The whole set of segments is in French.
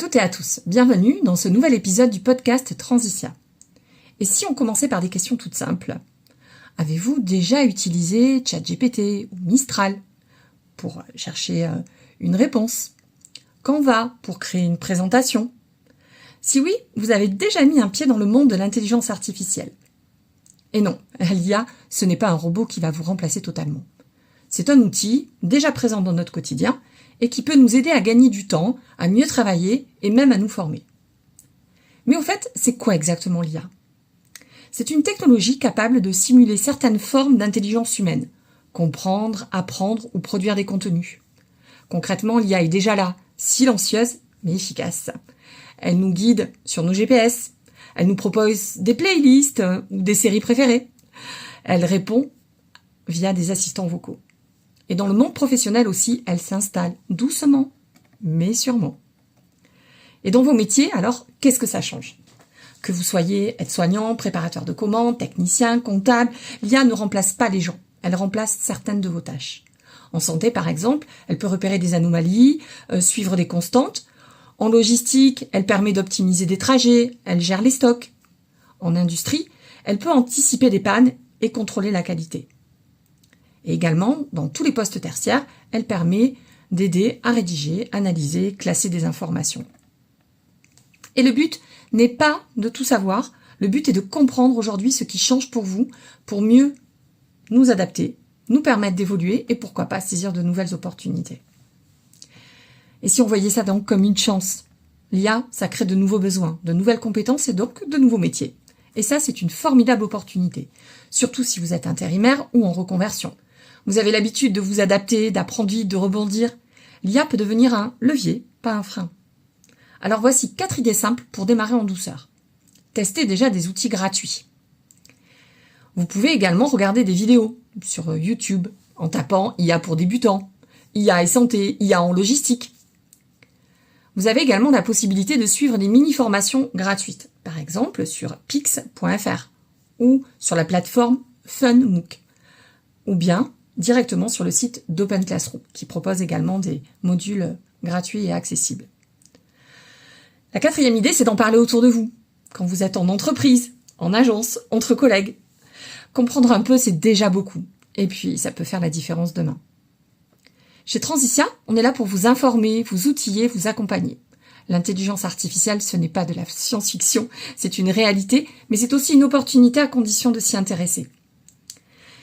toutes et à tous, bienvenue dans ce nouvel épisode du podcast Transitia. Et si on commençait par des questions toutes simples? Avez-vous déjà utilisé ChatGPT ou Mistral pour chercher une réponse? Canva pour créer une présentation? Si oui, vous avez déjà mis un pied dans le monde de l'intelligence artificielle. Et non, l'IA, ce n'est pas un robot qui va vous remplacer totalement. C'est un outil déjà présent dans notre quotidien et qui peut nous aider à gagner du temps, à mieux travailler et même à nous former. Mais au fait, c'est quoi exactement l'IA? C'est une technologie capable de simuler certaines formes d'intelligence humaine, comprendre, apprendre ou produire des contenus. Concrètement, l'IA est déjà là, silencieuse mais efficace. Elle nous guide sur nos GPS, elle nous propose des playlists ou des séries préférées. Elle répond via des assistants vocaux. Et dans le monde professionnel aussi, elle s'installe doucement, mais sûrement. Et dans vos métiers, alors, qu'est-ce que ça change? Que vous soyez aide-soignant, préparateur de commandes, technicien, comptable, l'IA ne remplace pas les gens. Elle remplace certaines de vos tâches. En santé, par exemple, elle peut repérer des anomalies, suivre des constantes. En logistique, elle permet d'optimiser des trajets, elle gère les stocks. En industrie, elle peut anticiper des pannes et contrôler la qualité. Et également, dans tous les postes tertiaires, elle permet d'aider à rédiger, analyser, classer des informations. Et le but n'est pas de tout savoir, le but est de comprendre aujourd'hui ce qui change pour vous, pour mieux nous adapter, nous permettre d'évoluer et pourquoi pas saisir de nouvelles opportunités. Et si on voyait ça donc comme une chance, l'IA, ça crée de nouveaux besoins, de nouvelles compétences et donc de nouveaux métiers. Et ça, c'est une formidable opportunité, surtout si vous êtes intérimaire ou en reconversion. Vous avez l'habitude de vous adapter, d'apprendre vite, de rebondir. L'IA peut devenir un levier, pas un frein. Alors voici 4 idées simples pour démarrer en douceur. Testez déjà des outils gratuits. Vous pouvez également regarder des vidéos sur YouTube en tapant IA pour débutants, IA et santé, IA en logistique. Vous avez également la possibilité de suivre des mini-formations gratuites, par exemple sur pix.fr ou sur la plateforme FunMOOC, ou bien directement sur le site d'Open Classroom, qui propose également des modules gratuits et accessibles. La 4e idée, c'est d'en parler autour de vous, quand vous êtes en entreprise, en agence, entre collègues. Comprendre un peu, c'est déjà beaucoup, et puis ça peut faire la différence demain. Chez Transitia, on est là pour vous informer, vous outiller, vous accompagner. L'intelligence artificielle, ce n'est pas de la science-fiction, c'est une réalité, mais c'est aussi une opportunité à condition de s'y intéresser.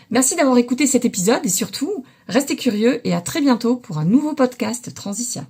Merci d'avoir écouté cet épisode et surtout, restez curieux et à très bientôt pour un nouveau podcast Transitia.